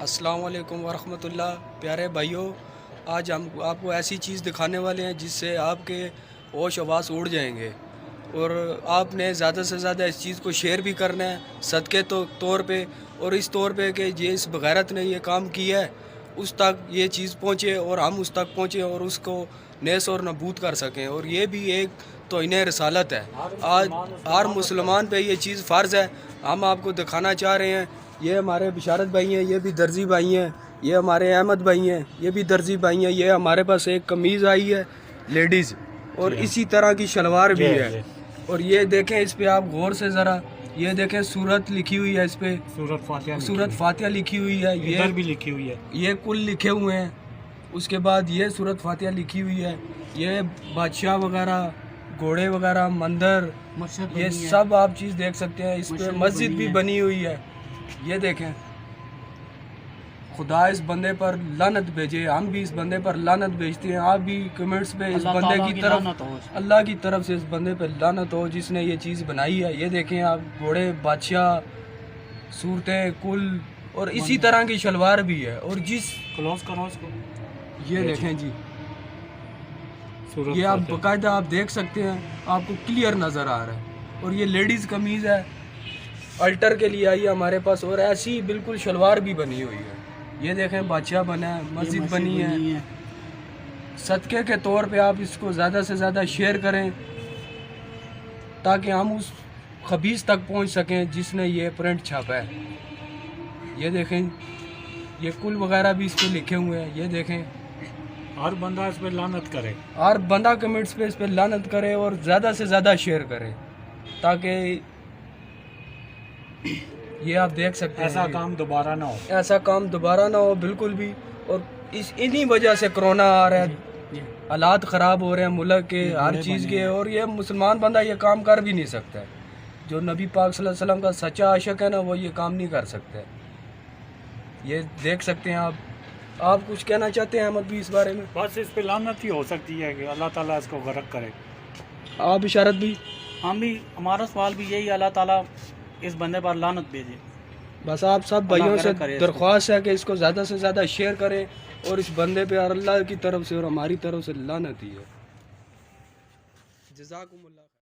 السلام علیکم ورحمۃ اللہ۔ پیارے بھائیوں، آج ہم آپ کو ایسی چیز دکھانے والے ہیں جس سے آپ کے ہوش حواس اڑ جائیں گے، اور آپ نے زیادہ سے زیادہ اس چیز کو شیئر بھی کرنا ہے صدقے طور پہ، اور اس طور پہ کہ اس بغیرت نے یہ کام کیا ہے اس تک یہ چیز پہنچے اور ہم اس تک پہنچے اور اس کو نیس اور نبود کر سکیں، اور یہ بھی ایک توہین رسالت ہے۔ آج ہر مسلمان پہ یہ چیز فرض ہے۔ ہم آپ کو دکھانا چاہ رہے ہیں، یہ ہمارے بشارت بھائی ہیں، یہ بھی درزی بھائی ہیں، یہ ہمارے احمد بھائی ہیں، یہ بھی درزی بھائی ہیں۔ یہ ہمارے پاس ایک قمیض آئی ہے لیڈیز، اور اسی طرح کی شلوار بھی ہے، اور یہ دیکھیں اس پہ آپ غور سے ذرا، یہ دیکھیں سورت لکھی ہوئی ہے، اس پہ سورت فاتحہ لکھی ہوئی ہے، یہ بھی لکھی ہوئی ہے، یہ کل لکھے ہوئے ہیں۔ اس کے بعد یہ سورت فاتحہ لکھی ہوئی ہے، یہ بادشاہ وغیرہ، گھوڑے وغیرہ، مندر، یہ سب آپ چیز دیکھ سکتے ہیں۔ اس پہ مسجد بھی بنی ہوئی ہے، یہ دیکھیں۔ خدا اس بندے پر لعنت بھیجے، ہم بھی اس بندے پر لعنت بھیجتے ہیں۔ آپ بھی کمنٹس پہ اس بندے کی طرف، اللہ کی طرف سے اس بندے پہ لعنت ہو جس نے یہ چیز بنائی ہے۔ یہ دیکھیں آپ، گھوڑے، بادشاہ، صورتیں کل، اور اسی طرح کی شلوار بھی ہے، اور جس کلوز کرو اس کو، یہ دیکھیں جی، یہ آپ باقاعدہ آپ دیکھ سکتے ہیں، آپ کو کلیئر نظر آ رہا ہے۔ اور یہ لیڈیز قمیض ہے، الٹر کے لیے آئی ہے ہمارے پاس، اور ایسی بالکل شلوار بھی بنی ہوئی ہے۔ یہ دیکھیں بادشاہ بنا ہے، مسجد بنی ہے۔ صدقے کے طور پہ آپ اس کو زیادہ سے زیادہ شیئر کریں تاکہ ہم اس خبیث تک پہنچ سکیں جس نے یہ پرنٹ چھاپا ہے۔ یہ دیکھیں، یہ کل وغیرہ بھی اس پہ لکھے ہوئے ہیں، یہ دیکھیں۔ ہر بندہ اس پہ لعنت کرے، ہر بندہ کمنٹس پہ اس پہ لعنت کرے اور زیادہ سے زیادہ شیئر کرے تاکہ یہ آپ دیکھ سکتے ہیں ایسا کام دوبارہ نہ ہو، ایسا کام دوبارہ نہ ہو بالکل بھی۔ اور انہی وجہ سے کرونا آ رہا ہے، حالات خراب ہو رہے ہیں ملک کے، ہر چیز کے، اور یہ مسلمان بندہ یہ کام کر بھی نہیں سکتا ہے۔ جو نبی پاک صلی اللہ علیہ وسلم کا سچا عاشق ہے نا، وہ یہ کام نہیں کر سکتا ہے۔ یہ دیکھ سکتے ہیں آپ کچھ کہنا چاہتے ہیں احمد بھی اس بارے میں؟ بس اس پہ لعنت ہی ہو سکتی ہے کہ اللہ تعالیٰ اس کو غرق کرے۔ آپ اشارت بھی؟ ہم بھی، ہمارا سوال بھی یہی، اللہ تعالیٰ اس بندے پر لعنت بھیجے۔ بس آپ سب بھائیوں سے درخواست ہے کہ اس کو زیادہ سے زیادہ شیئر کریں، اور اس بندے پہ اللہ کی طرف سے اور ہماری طرف سے لعنت ہی ہے۔ جزاکم اللہ۔